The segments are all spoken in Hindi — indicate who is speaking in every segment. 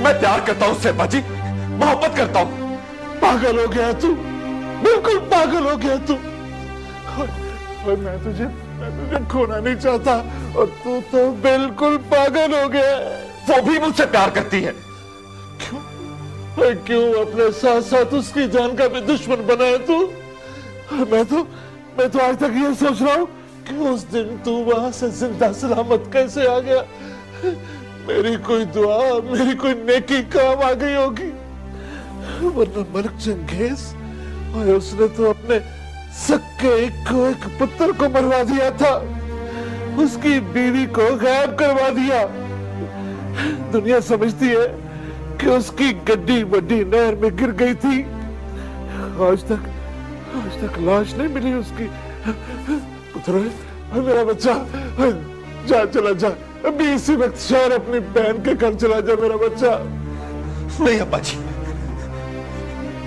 Speaker 1: मैं प्यार करता हूं उससे अब्बा जी, मोहब्बत करता हूं।
Speaker 2: पागल हो गया तू, बिल्कुल पागल हो गया तू। और मैं तुझे खोना नहीं चाहता और तू तो बिल्कुल पागल हो गया।
Speaker 1: वो भी मुझसे प्यार करती है।
Speaker 2: क्यों अपने साथ साथ उसकी जान का भी दुश्मन बना है तू? मैं तो आज तक ये सोच रहा हूँ कि उस दिन तू वहां से जिंदा सलामत कैसे आ गया। मेरी कोई दुआ, मेरी कोई नेकी काम आ गई होगी, वरना मलिक चंगेज और उसने तो अपने सक्के एक पुत्र को मरवा दिया था, उसकी बीवी को गायब करवा दिया। दुनिया समझती है कि उसकी गड्डी बड्डी नहर में गिर गई थी। आज तक लाश नहीं मिली उसकी। पुत्र, मेरा बच्चा, चला जा अभी इसी वक्त शहर अपनी बहन के घर चला जा मेरा बच्चा।
Speaker 1: नहीं अब्बा जी,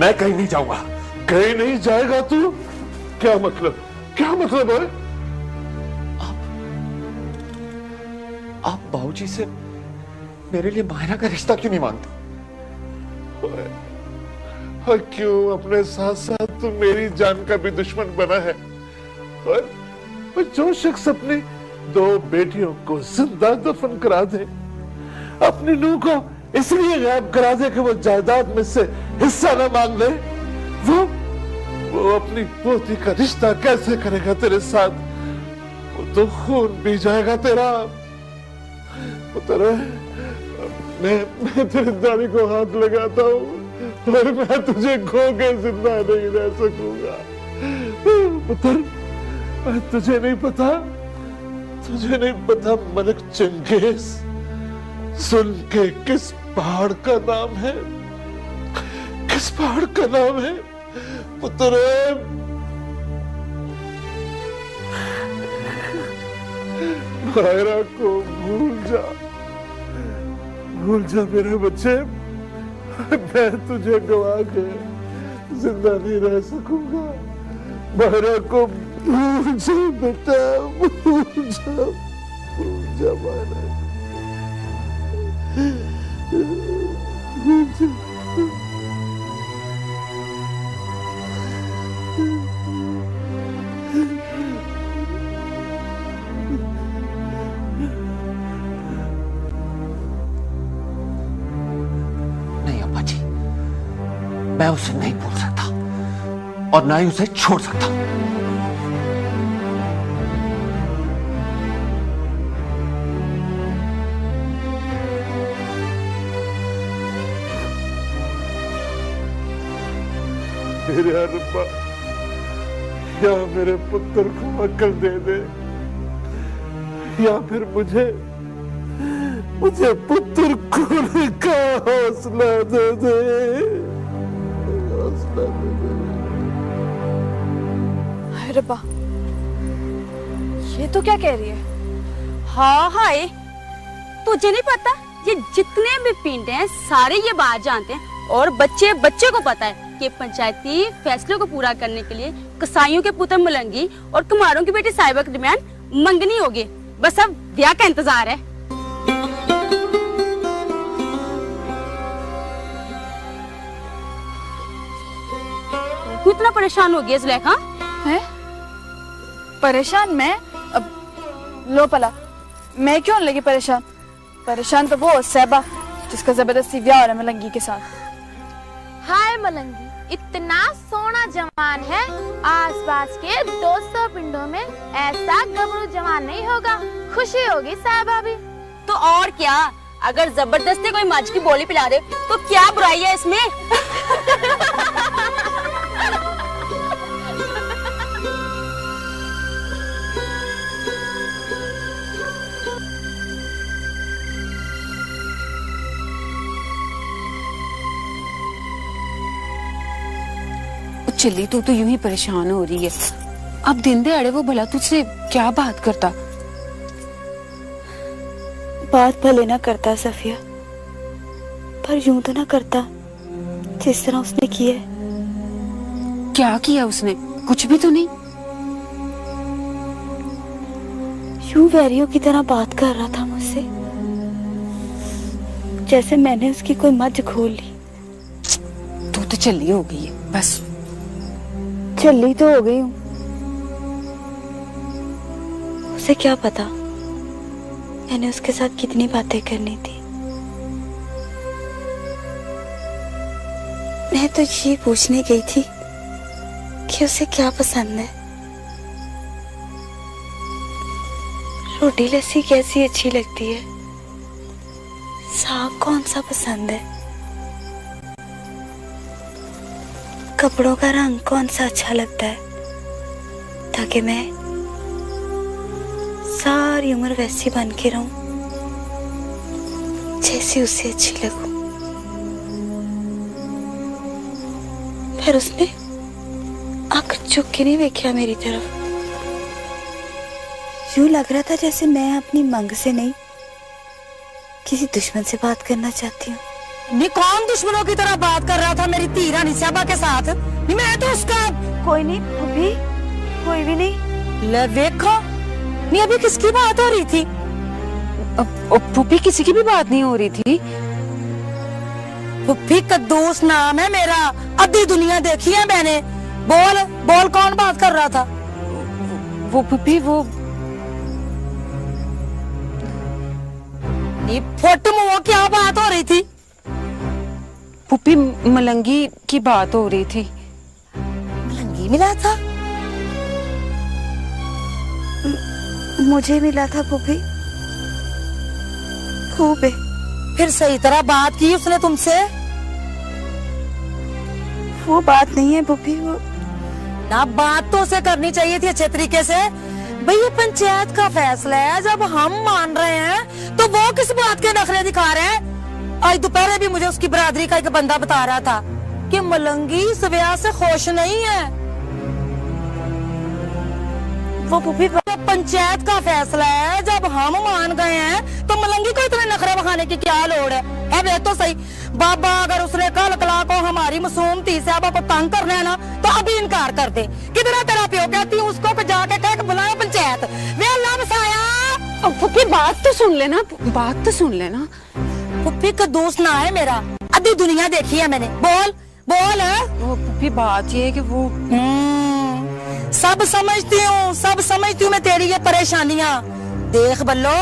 Speaker 1: मैं कहीं नहीं जाऊंगा।
Speaker 2: कहीं नहीं जाएगा तू? क्या मतलब है?
Speaker 1: आप बाबूजी से मेरे लिए मायरा का रिश्ता क्यों नहीं मांगते?
Speaker 2: और क्यों अपने साथ साथ तू मेरी जान का भी दुश्मन बना है? और जो शख्स अपनी 2 बेटियों को जिंदा दफन करा दे, अपनी नूह को इसलिए गायब करा दे कि वो जायदाद में से हिस्सा न मांग ले, वो अपनी पोती का रिश्ता कैसे करेगा तेरे साथ? वो तो खून पी जाएगा तेरा। पुत्र, मैं तेरी दाढ़ी को हाथ लगाता हूँ और मैं तुझे खो के जिंदा नहीं रह सकूंगा। पुत्र, तुझे नहीं पता मलिक चंगेज सुन के किस पहाड़ का नाम है? किस पहाड़ का नाम है पुत्र? मायरा को भूल जा मेरे बच्चे। मैं तुझे गवा के जिंदा नहीं रह सकूंगा। मायरा को भूल जा बेटा, भूल जा मायरा, भूल जा।
Speaker 1: मैं उसे नहीं भूल सकता और ना ही उसे छोड़ सकता।
Speaker 2: मेरे रब्बा, या मेरे पुत्र को अक्ल दे या फिर मुझे पुत्र खोने का हौसला दे।
Speaker 3: हाय रब्बा, ये तो क्या कह रही है?
Speaker 4: हाँ हाय, तुझे नहीं पता ये जितने भी पिंड हैं सारे ये बात जानते हैं और बच्चे को पता है कि पंचायती फैसलों को पूरा करने के लिए कसाईयों के पुत्र मलंगी और कुमारों की बेटी साहिबा के दरमियान मंगनी होगी। बस अब ब्याह का इंतजार है। इतना परेशान हो गया जुलेखा?
Speaker 3: है परेशान मैं? अब लो पला, मैं क्यों लगी परेशान? परेशान तो वो साहिबा जिसका जबरदस्ती ब्याह हो रहा है मलंगी के साथ।
Speaker 5: हाय मलंगी, इतना सोना जवान है, आसपास के 200 पिंडों में ऐसा गबरू जवान नहीं होगा। खुशी होगी साहिबा भी।
Speaker 4: तो और क्या, अगर जबरदस्ती कोई मज की बोली पिला दे तो क्या बुराई है इसमें?
Speaker 6: चिल्ली तू तो यूं ही परेशान हो रही है। अब दिन दहाड़े वो भला तुझसे क्या बात करता?
Speaker 3: बात भले ना करता सफिया, पर यूं तो ना करता जिस तरह उसने किया है।
Speaker 6: क्या किया उसने? कुछ भी तो नहीं।
Speaker 3: यूं वैरियों की तरह बात कर रहा था मुझसे। जैसे मैंने उसकी कोई मज्ज खोल ली।
Speaker 6: तू तो चली हो गई है बस।
Speaker 3: चली तो हो गई हूँ, उसे क्या पता मैंने उसके साथ कितनी बातें करनी थी। मैं तो ये पूछने गई थी कि उसे क्या पसंद है। रोटी लस्सी कैसी अच्छी लगती है, साग कौन सा पसंद है, कपड़ों का रंग कौन सा अच्छा लगता है, ताकि मैं सारी उम्र वैसी बन के रहूं जैसी उसे अच्छी लगूं। फिर उसने आंख चुक के नहीं देखा मेरी तरफ। यूं लग रहा था जैसे मैं अपनी मंग से नहीं किसी दुश्मन से बात करना चाहती हूँ।
Speaker 7: नी कौन दुश्मनों की तरह बात कर रहा था मेरी धी रानी साहबा के साथ? नी मैं तो उसका
Speaker 3: कोई नहीं भाभी, कोई भी नहीं।
Speaker 7: ले देखो, नी अभी किसकी बात हो रही थी?
Speaker 6: पुप्पी किसी की भी बात नहीं हो रही थी।
Speaker 7: पुप्पी कद्दूस नाम है मेरा, आधी दुनिया देखी है मैंने। बोल बोल कौन बात कर रहा था?
Speaker 6: वो पुप्पी वो
Speaker 7: नी फुट मुंह क्या बात हो रही थी?
Speaker 6: पुप्पी मलंगी की बात हो रही थी।
Speaker 7: मलंगी मिला था?
Speaker 3: मुझे मिला था पुप्पी, खूब है।
Speaker 7: फिर सही तरह बात की उसने तुमसे?
Speaker 3: वो बात नहीं है पुप्पी, वो
Speaker 7: ना बात तो उसे करनी चाहिए थी अच्छे तरीके से। भाई ये पंचायत का फैसला है, जब हम मान रहे हैं तो वो किस बात के नखरे दिखा रहे हैं? आज दोपहर भी मुझे उसकी बरादरी का एक बंदा बता रहा था कि मलंगी इस ब्याह से खुश नहीं है।
Speaker 3: वो पुप्पी
Speaker 7: पंचायत का फैसला है, जब हम मान गए हैं तो मलंगी को इतने नखरे बखाने की क्या लोड़ है? अब ये तो सही, बाबा अगर उसने कल कला को हमारी मासूम धी साहबा को तंग करना है ना तो अभी इनकार कर दे। कितना तेरा प्यो कहती हूँ उसको जाके कह के बुलाया पंचायत। वे अल्लाह बसाया।
Speaker 6: पुप्पी बात तो सुन लेना, बात तो सुन लेना।
Speaker 7: पुप्पी का दोस्त ना है मेरा, आधी दुनिया देखी है मैंने। बोल बोल।
Speaker 6: वो पुप्पी बात ये है कि वो
Speaker 7: सब समझती हूँ मैं तेरी ये परेशानियाँ। देख बल्लो,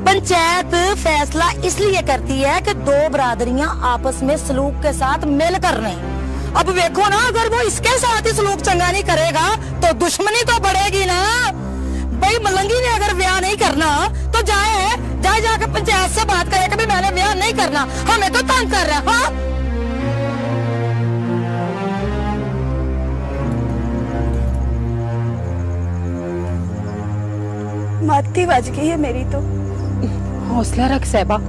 Speaker 7: पंचायत फैसला इसलिए करती है कि दो बरादरियां आपस में सलूक के साथ मिल कर रहे। अब देखो ना, अगर वो इसके साथ ही सलूक चंगा नहीं करेगा तो दुश्मनी तो बढ़ेगी ना। भाई मलंगी ने अगर ब्याह नहीं करना तो जाए जाके पंचायत से बात करे कि मैंने ब्याह नहीं करना, हमें तो तंग कर रहा है। हाँ?
Speaker 3: माती बज गई है मेरी तो।
Speaker 6: हौसला रख सहबा।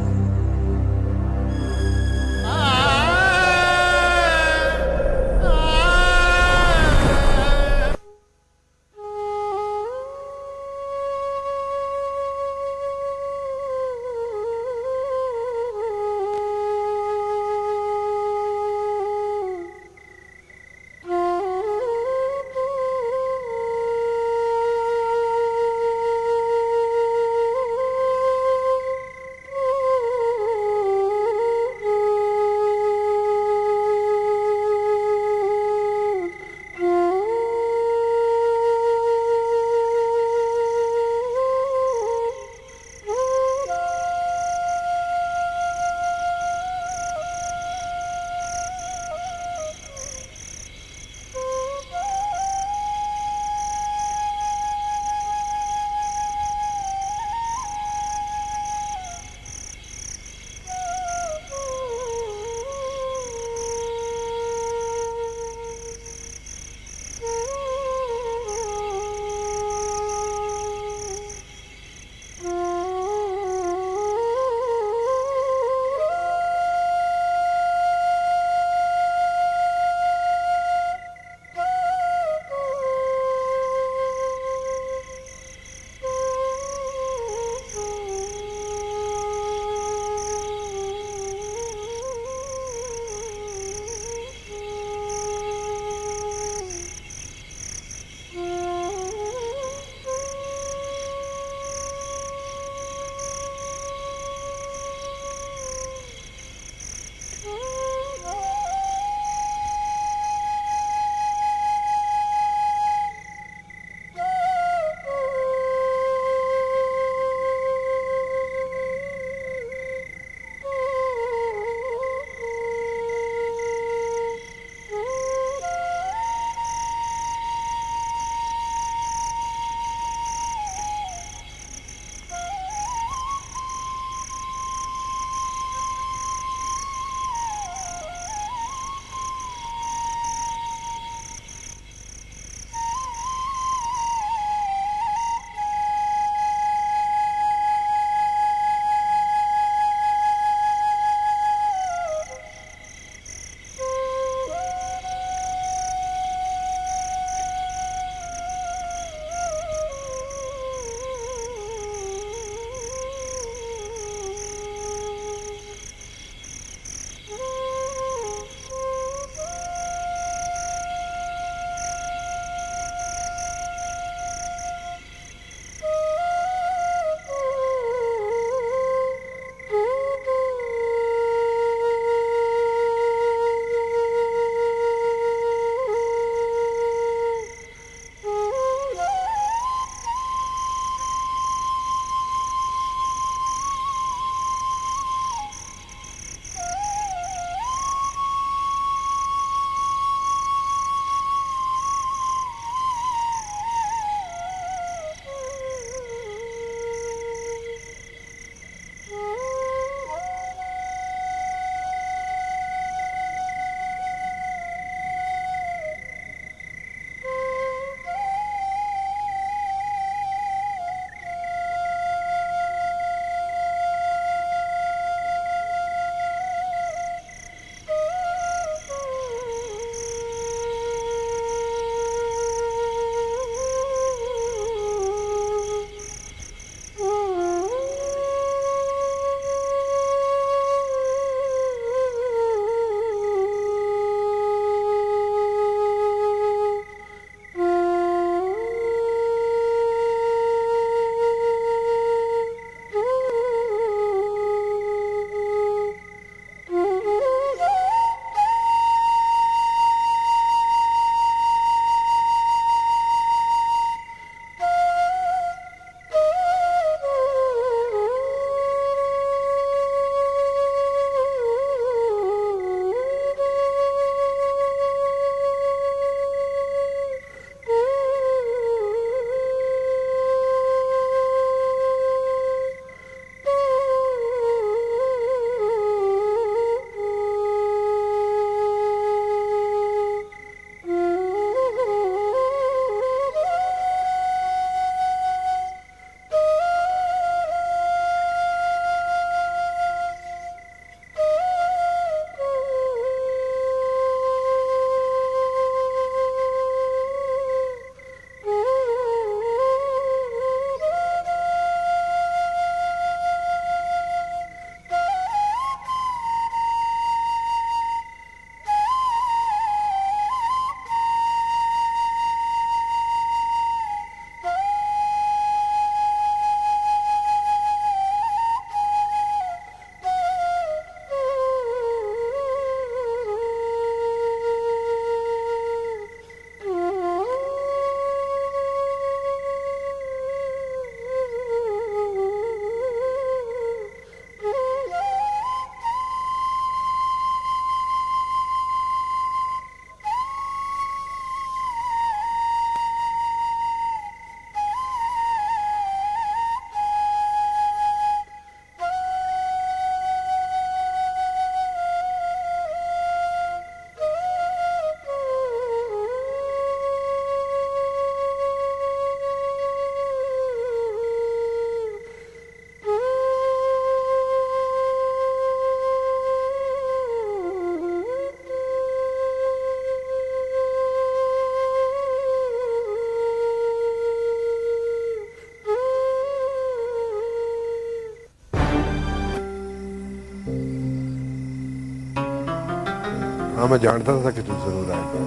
Speaker 8: हाँ मैं जानता था कि तू जरूर आएगा।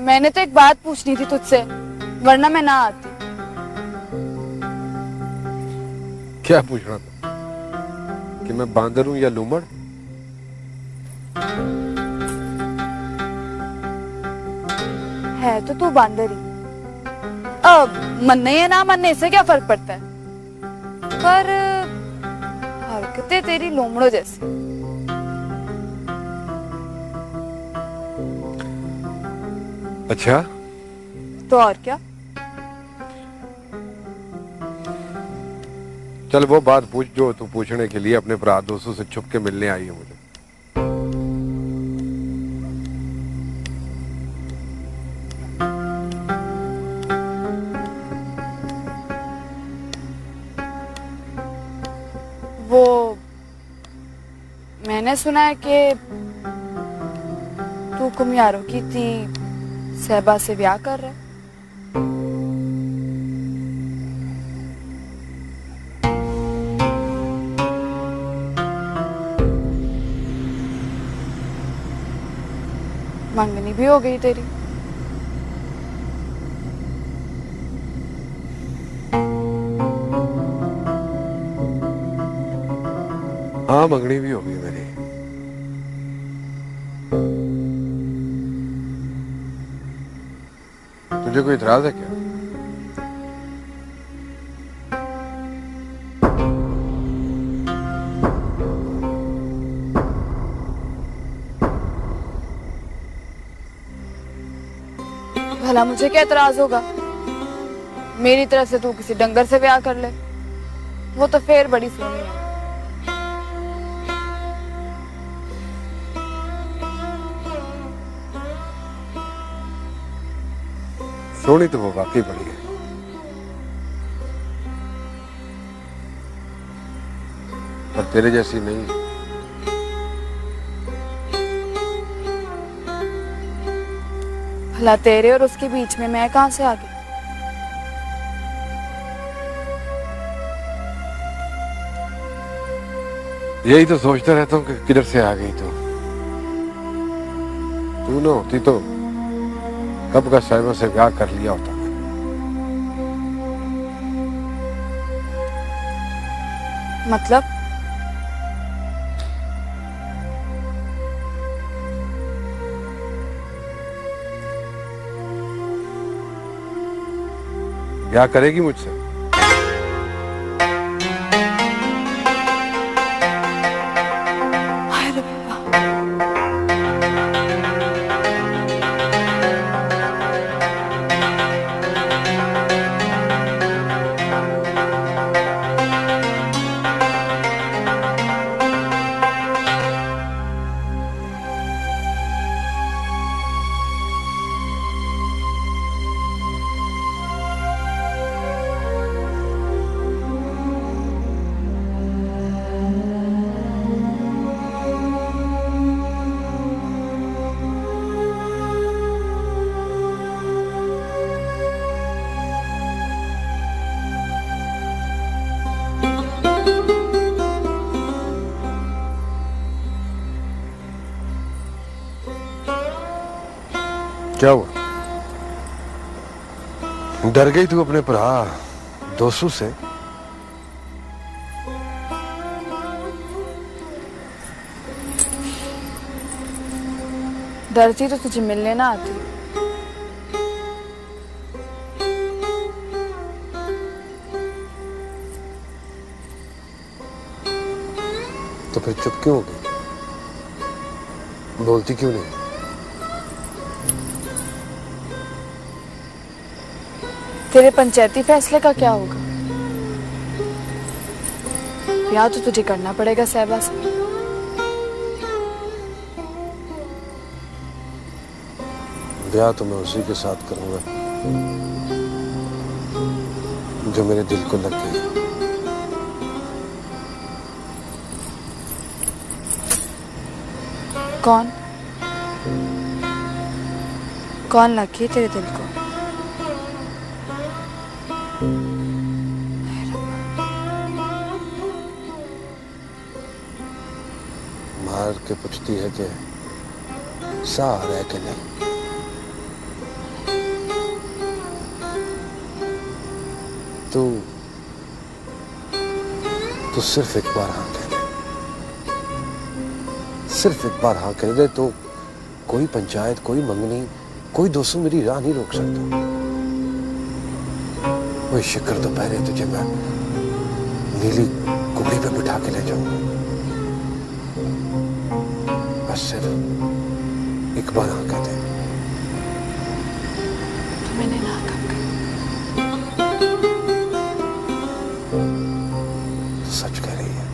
Speaker 3: मैंने तो एक बात पूछनी थी तुझसे, वरना मैं ना आती।
Speaker 8: क्या पूछना था? कि मैं बांदर हूं या लूमड़?
Speaker 3: है तो तू बांदर ही। मनने या ना मनने से क्या फर्क पड़ता है? पर हरकतें तेरी लोमड़ो जैसी।
Speaker 8: अच्छा
Speaker 3: तो और क्या?
Speaker 8: चल वो बात पूछ जो तू पूछने के लिए अपने भरा दोस्तों से छुप के मिलने आई है मुझे।
Speaker 3: वो मैंने सुना है कि तू कुम्यारों की थी सहबा से ब्याह कर रहा है। मंगनी भी हो गई तेरी।
Speaker 8: हाँ मंगनी भी होगी मेरी। तुझे कोई इतराज है क्या?
Speaker 3: भला मुझे क्या एतराज होगा? मेरी तरफ से तू किसी डंगर से ब्याह कर ले, वो तो फिर बड़ी सोनी है।
Speaker 8: सोनी तो वो वाकई बड़ी है, पर तेरे जैसी नहीं।
Speaker 3: भला तेरे और उसके बीच में मैं कहां से आ गई?
Speaker 8: यही तो सोचता रहता हूँ कि किधर से आ गई तू ना होती तो कब का साहिबा से ब्याह कर लिया होता।
Speaker 3: मतलब?
Speaker 8: ब्याह करेगी मुझसे?
Speaker 3: हाय रे बाबा।
Speaker 8: क्या हुआ? डर गई तू अपने भरा दोस्तों से?
Speaker 3: डरती तो तुझे मिलने ना आती।
Speaker 8: तो फिर चुप क्यों हो गई? बोलती क्यों नहीं?
Speaker 3: तेरे पंचायती फैसले का क्या होगा? ब्याह तो तुझे करना पड़ेगा सहबा से।
Speaker 8: ब्याह तो मैं उसी के साथ करूंगा जो मेरे दिल को लग गई।
Speaker 3: कौन? कौन लग गई तेरे दिल को?
Speaker 8: मार के पूछती है कि सार है कि नहीं। तू सिर्फ एक बार हाँ कह दे, सिर्फ एक बार हाँ कह दे तो कोई पंचायत, कोई मंगनी, कोई दोस्तों मेरी राह नहीं रोक सकता। वही शिकर दोपहरे तुझे मैं नीली कुबड़ी पे बिठा के ले जाऊंगा। बस सिर्फ एक बार हाँ कह दे।
Speaker 6: तो मैंने ना कब
Speaker 8: तो सच कह रही है।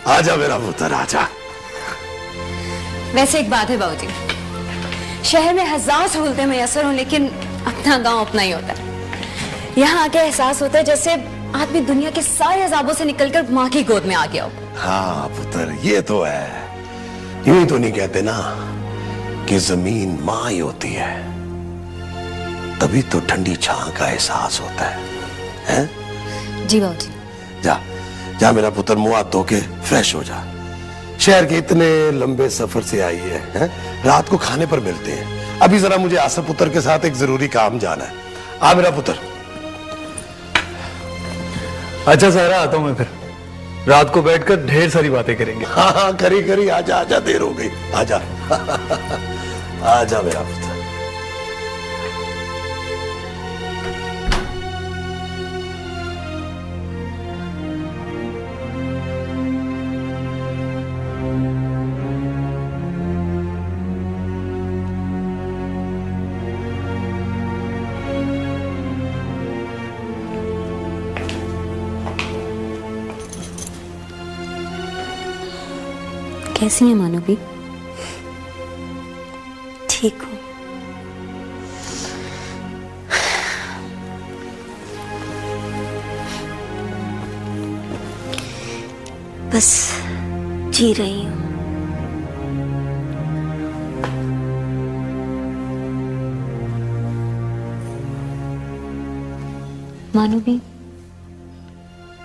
Speaker 9: आजा मेरा पुत्र आजा।
Speaker 6: वैसे एक बात है बाबूजी, शहर में हजार सहूलतें मैसर हो लेकिन अपना गांव अपना ही होता है। यहाँ आके एहसास होता है जैसे आदमी दुनिया के सारे अजाबों से निकलकर माँ की गोद में आ गया हो।
Speaker 9: हाँ पुत्र, ये तो है। यूं ही तो नहीं कहते ना कि जमीन माँ ही होती है, तभी तो ठंडी छां का एहसास होता है?
Speaker 6: जी बाबूजी।
Speaker 9: जा जा मेरा पुत्र, मुंह हाथ धो के फ्रेश हो जा। शहर के इतने लंबे सफर से आई है? रात को खाने पर मिलते हैं। अभी जरा मुझे आसफ पुत्र के साथ एक जरूरी काम जाना है। आ मेरा पुत्र।
Speaker 10: अच्छा सारा, आता हूं मैं फिर। रात को बैठकर ढेर सारी बातें करेंगे।
Speaker 9: हाँ हाँ, करी करी। आजा आजा, देर हो गई। आजा आजा मेरा पुत्र।
Speaker 6: कैसी है मानवी?
Speaker 11: ठीक हूँ। बस जी रही हूँ।
Speaker 6: मानवी,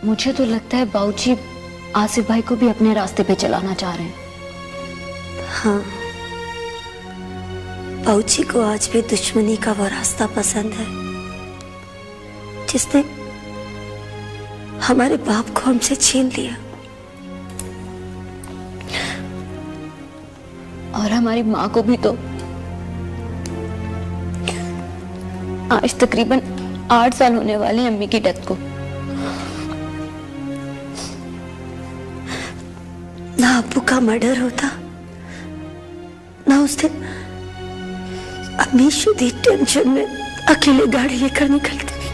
Speaker 6: मुझे तो लगता है बाबूजी आसिफ भाई को भी अपने रास्ते पे चलाना चाह रहे हैं।
Speaker 11: हाँ, बाबूजी को आज भी दुश्मनी का वो रास्ता पसंद है जिसने हमारे बाप को हमसे छीन लिया
Speaker 6: और हमारी माँ को भी। तो आज तकरीबन 8 साल होने वाले हैं अम्मी की डेथ को।
Speaker 11: ना अब्बू का मर्डर होता, ना उस दिन अम्मी शुद्ध टेंशन में अकेले गाड़ी लेकर निकलती थी,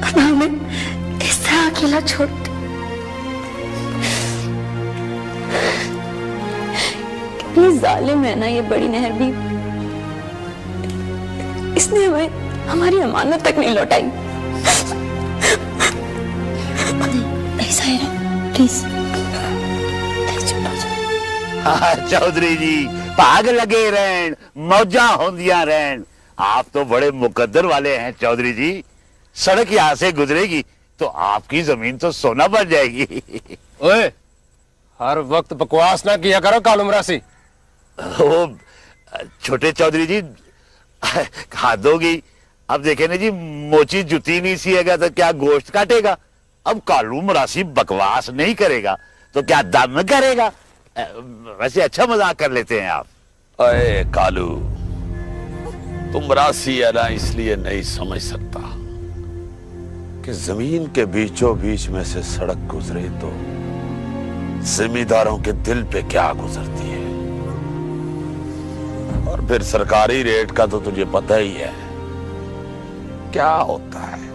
Speaker 11: अब हमें इस तरह अकेला छोड़ती।
Speaker 6: कितनी जालिम है ना ये बड़ी नहर भी, इसने हमें हमारी अमानत तक नहीं लौटाई।
Speaker 11: ऐसा है ना, प्लीज
Speaker 12: चौधरी जी भाग लगे रहन, मौजा होंदियां रहन। आप तो बड़े मुकद्दर वाले हैं चौधरी जी। सड़क यहाँ से गुजरेगी तो आपकी जमीन तो सोना बन जाएगी।
Speaker 8: ओए, हर वक्त बकवास ना किया करो कालुमरासी।
Speaker 12: वो छोटे चौधरी जी खा दोगी। अब देखे ना जी, मोची जुती नहीं सीएगा तो क्या गोश्त काटेगा। अब कालू मरासी बकवास नहीं करेगा तो क्या दम करेगा। वैसे अच्छा मजाक कर लेते हैं आप।
Speaker 13: अरे कालू, तुम राशि है ना, इसलिए नहीं समझ सकता कि जमीन के बीचों बीच में से सड़क गुजरे तो जिम्मेदारों के दिल पे क्या गुजरती है। और फिर सरकारी रेट का तो तुझे पता ही है क्या होता है।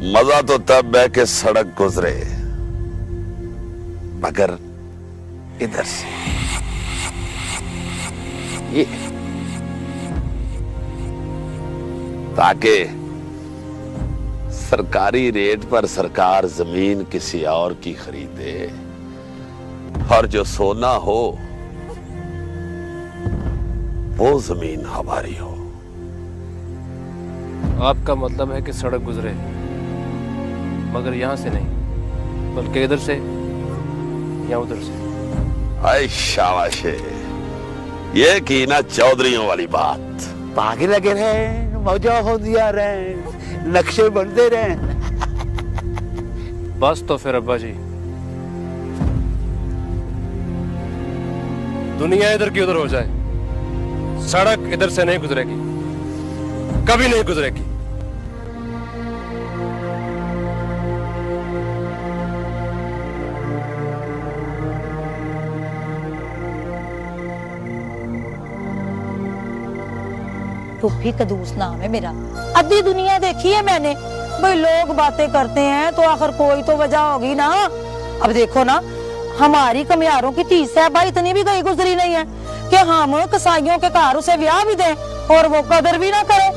Speaker 13: मजा तो तब है कि सड़क गुजरे, मगर इधर से। ये ताकि सरकारी रेट पर सरकार जमीन किसी और की खरीदे और जो सोना हो वो जमीन हमारी हो।
Speaker 8: आपका मतलब है कि सड़क गुजरे, मगर यहां से नहीं बल्कि इधर से या उधर से।
Speaker 13: आई शाबाश, ये की ना चौधरियों वाली बात।
Speaker 12: भागे लगे रहे, मौजा हो दिया रहे, नक्शे बनते रहे।
Speaker 8: बस तो फिर अब्बा जी, दुनिया इधर की उधर हो जाए, सड़क इधर से नहीं गुजरेगी, कभी नहीं गुजरेगी।
Speaker 7: पुप्पी कदूस नाम है मेरा। अद्धी दुनिया देखी है मैंने। भाई लोग बातें करते हैं तो आखिर कोई तो वजह होगी ना। अब देखो ना, हमारी कमियारों की तीस है भाई, इतनी भी गई गुजरी नहीं है कि हम कसाईयों के घर उसे ब्याह भी दें और वो कदर भी ना करे।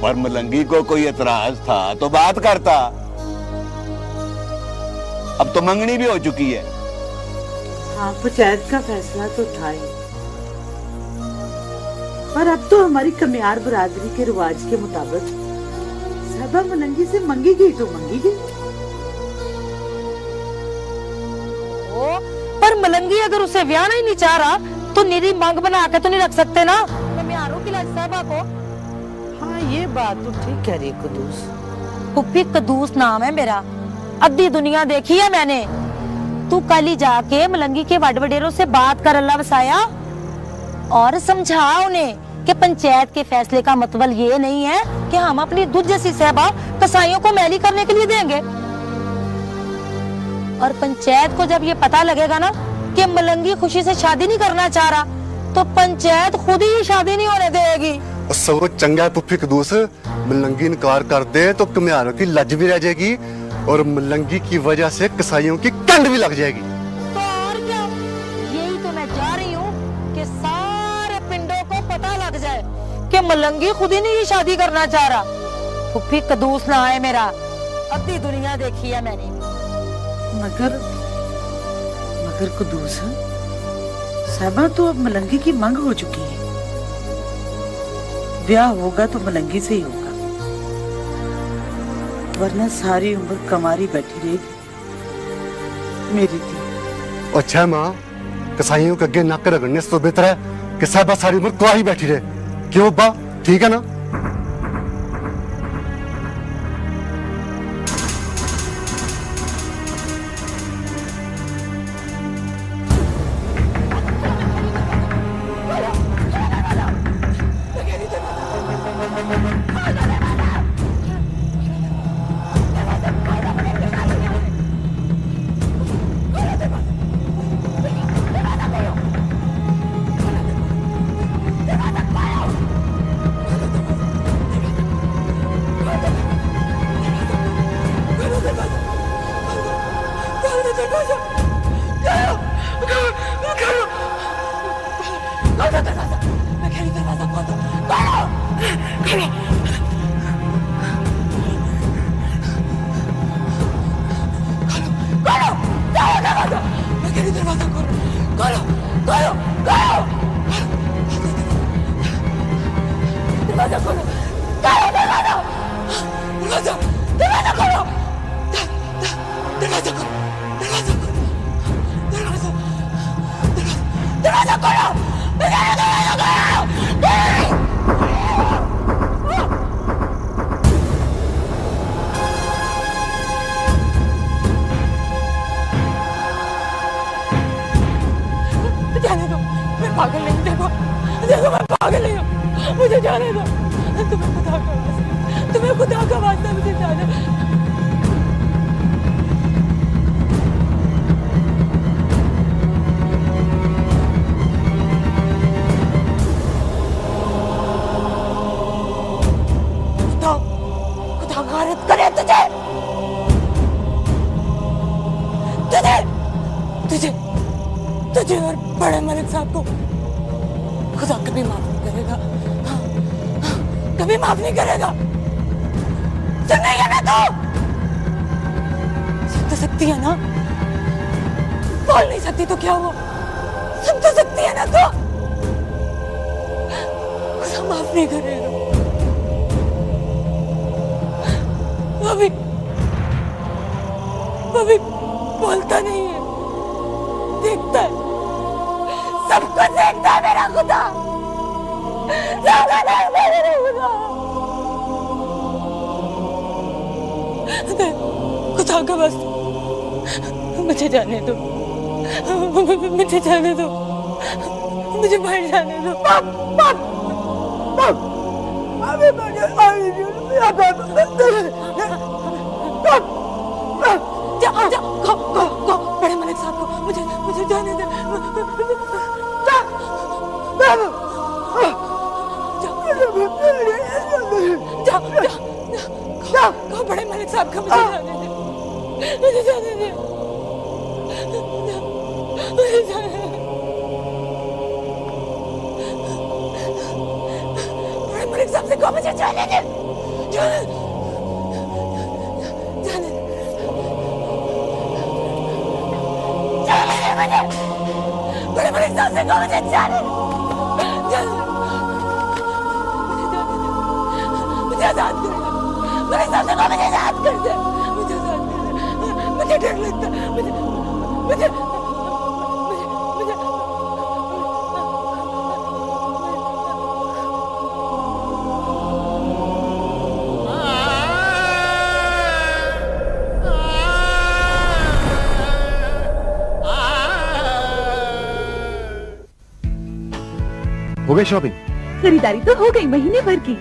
Speaker 12: पर मलंगी को कोई एतराज था तो बात करता। अब तो मंगनी भी हो चुकी है।
Speaker 14: हाँ, पंचायत का फैसला तो था ही, पर अब तो हमारी कमियार बरादरी के रिवाज के मुताबिक साहबा मलंगी से मंगी गई तो मंगी गई।
Speaker 7: पर मलंगी अगर उसे ब्याह ही नहीं चाह रहा तो निरी मांग बना के तो नहीं रख सकते ना कमियारों की लाज साहबा को।
Speaker 14: हाँ, ये बात तो ठीक कह रही कदूस।
Speaker 7: पुप्पी कदूस नाम है मेरा। अद्धी दुनिया देखी है मैंने। तू कल ही जाके मलंगी के वडवडेरों से बात कर, अल्लाह वसाया, और समझा उन्हें कि पंचायत के फैसले का मतलब ये नहीं है कि हम अपनी दूध जैसी सहबा कसाईयों को मैली करने के लिए देंगे। और पंचायत को जब ये पता लगेगा ना कि मलंगी खुशी से शादी नहीं करना चाह रहा तो पंचायत खुद ही शादी नहीं होने देगी।
Speaker 15: सगो चंगा है पुप्पी कदूस, मलंगी इनकार कर दे तो कमियारों की लज भी रह जाएगी और मलंगी की वजह से कसाईयों की कंड भी लग जाएगी।
Speaker 7: तो और क्या, यही तो मैं जा रही हूँ कि सारे पिंडों को पता लग जाए कि मलंगी खुद ही नहीं शादी करना चाह रहा। पुप्पी कदूस ना है मेरा। अद्धी दुनिया देखी है मैंने।
Speaker 14: मगर कदूस, साहबा तो अब मलंगी की मांग हो चुकी है। ब्याह होगा तो मलंगी से ही होगा, वरना सारी उम्र कमारी बैठी रहेगी मेरी थी।
Speaker 15: अच्छा माँ, कसाईयों के अगे नाक रगड़ने से तो बेहतर है कि साहबा सारी उम्र कुआरी बैठी रहे। क्यों बा, ठीक है ना?
Speaker 7: दरवाजा खोल दो, खोलो, खोलो। खोलो, खोलो दरवाजा, मैं कह रही दरवाजा खोलो, खोलो, खोलो, खोलो, दरवाजा खोलो, खोलो दरवाजा, दरवाजा, दरवाजा खोलो, दरवाजा खोलो, दरवाजा खोलो, दरवाजा, दरवाजा खोलो, दरवाजा खोलो। जाने दो, मैं पागल नहीं, देखो देखो मैं पागल नहीं हूँ, मुझे जाने दो, तुम्हें खुदा का वास्ता मुझे जाने दो। खुदा गारत करे तुझे, तुझे, तुझे, तुझे और बड़े मलिक साहब को खुदा कभी माफ नहीं करेगा, कभी माफ नहीं करेगा। सुन नहीं है ना तू? सुन तो सकती है ना? बोल नहीं सकती तो क्या हुआ? सुन तो सकती है ना तू? खुदा माफ नहीं करेगा। वो भी बोलता नहीं है, देखता है, सब कुछ देखता है मेरा खुदा, सब कुछ देखता है मेरा खुदा। खुदा का बस मुझे जाने दो, मुझे जाने दो, मुझे बाहर जाने दो। अभी मुझे बड़े मलिक साहब को मुझे जाने दे। जाओ बड़े मलिक साहब को मुझे जाने दे, मुझे जाने दे, मुझे जाने दे। बड़े मलिक साहब से को मुझे जाने दे, जाने दे। बड़े बड़े सांसें को मुझे जाने मुझे आजाद कर दे, बड़े सांसें को मुझे आजाद कर दे, मुझे आजाद कर दे, मुझे डर लगता है, मुझे मुझे
Speaker 1: हो गई शॉपिंग?
Speaker 14: खरीदारी तो हो गई महीने भर की।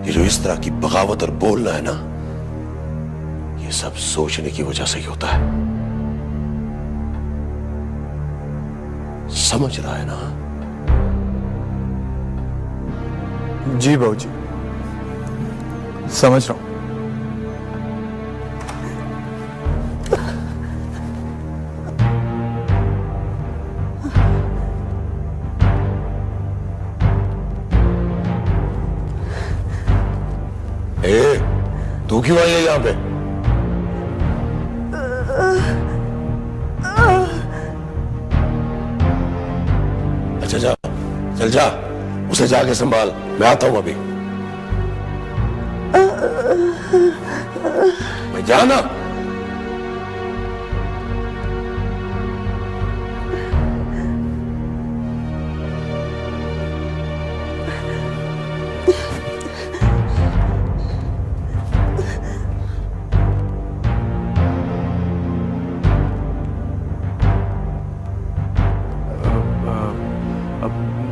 Speaker 9: ये जो इस तरह की बगावत और बोलना है ना, ये सब सोचने की वजह से ही होता है। समझ रहा है ना?
Speaker 10: जी बाबूजी, समझ रहा हूं।
Speaker 9: तू क्यों आई है यहां पे? अच्छा जा, चल जा, उसे जाके संभाल, मैं आता हूं अभी। मैं जाना।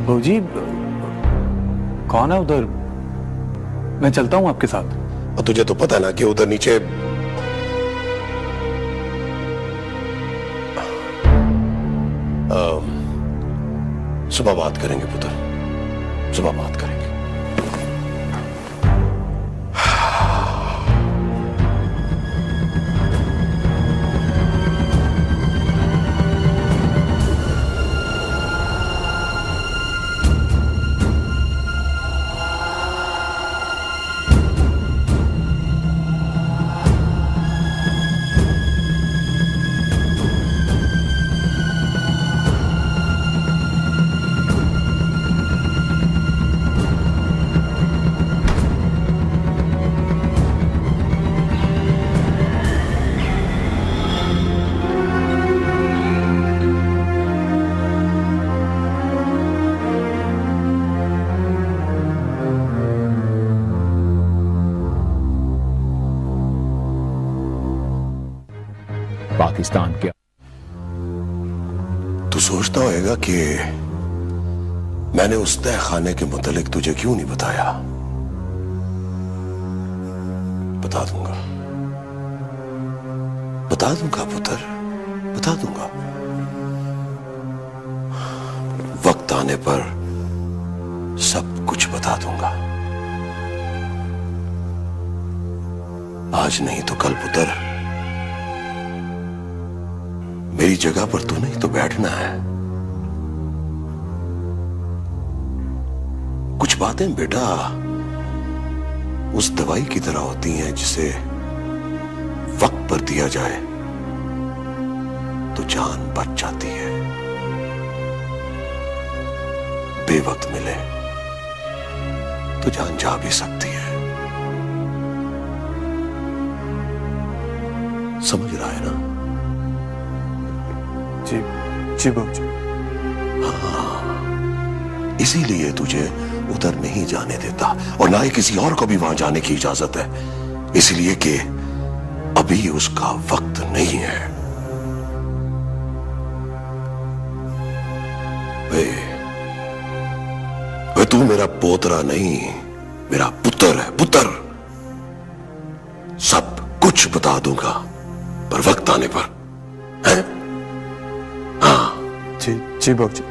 Speaker 10: बाबूजी, कौन है उधर? मैं चलता हूं आपके साथ।
Speaker 9: और तुझे तो पता ना कि उधर नीचे सुबह बात करेंगे पुत्र, सुबह बात करेंगे।
Speaker 16: पाकिस्तान के।
Speaker 9: तू सोचता होगा कि मैंने उस तय खाने के मुतालिक तुझे क्यों नहीं बताया। बता दूंगा, बता दूंगा पुत्र, बता दूंगा। वक्त आने पर सब कुछ बता दूंगा। आज नहीं तो कल पुत्र, मेरी जगह पर तो नहीं तो बैठना है। कुछ बातें बेटा उस दवाई की तरह होती हैं जिसे वक्त पर दिया जाए तो जान बच जाती है, बेवक्त मिले तो जान जा भी सकती है। समझ रहा है ना?
Speaker 10: जी जी बाबूजी।
Speaker 9: हाँ, इसीलिए तुझे उधर नहीं जाने देता और ना ही किसी और को भी वहां जाने की इजाजत है, इसलिए कि अभी उसका वक्त नहीं है। वे तू मेरा पोतरा नहीं, मेरा पुत्र है, पुत्र। सब कुछ बता दूंगा पर वक्त आने पर, है? हाँ
Speaker 10: जी जी बाबूजी।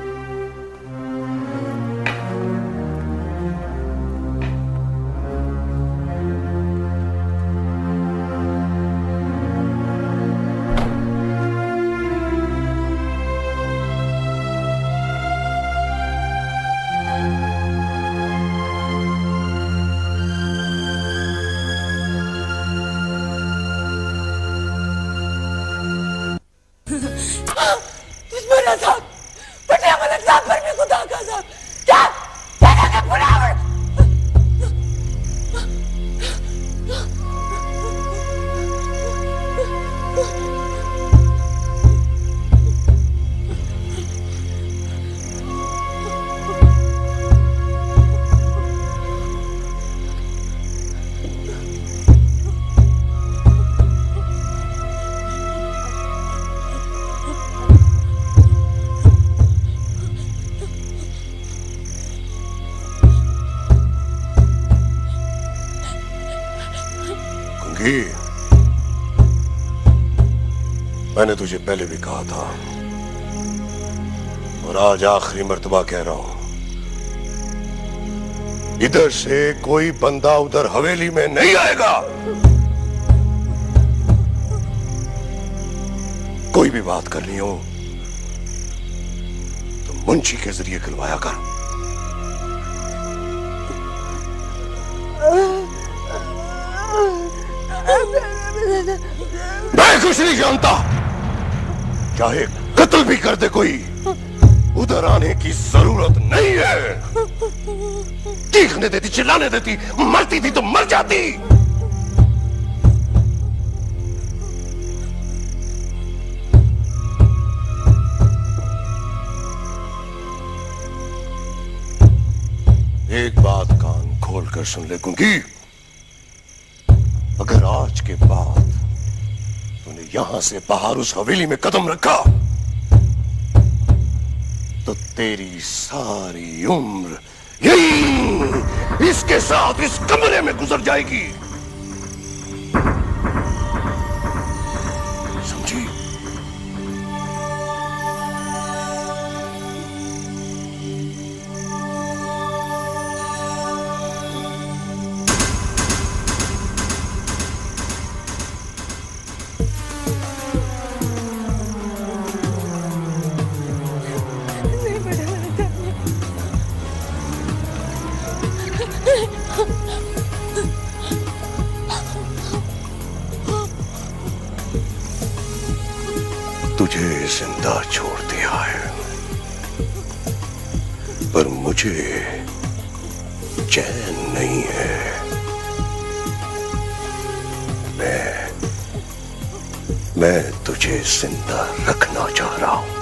Speaker 9: मैंने तुझे पहले भी कहा था और आज आखिरी मर्तबा कह रहा हूं, इधर से कोई बंदा उधर हवेली में नहीं आएगा। कोई भी बात करनी हो तो मुंशी के जरिए करवाया कर। मैं कुछ नहीं जानता, चाहे कत्ल भी कर दे कोई, उधर आने की जरूरत नहीं है। चीखने देती, चिल्लाने देती, मरती थी तो मर जाती। एक बात कान खोल कर सुन ले कुंकी, अगर आज के बाद तूने यहां से बाहर उस हवेली में कदम रखा तो तेरी सारी उम्र यही इसके साथ इस कमरे में गुजर जाएगी। समझी? तुझे जिंदा छोड़ दिया है, पर मुझे चैन नहीं है। मैं तुझे जिंदा रखना चाह रहा हूं।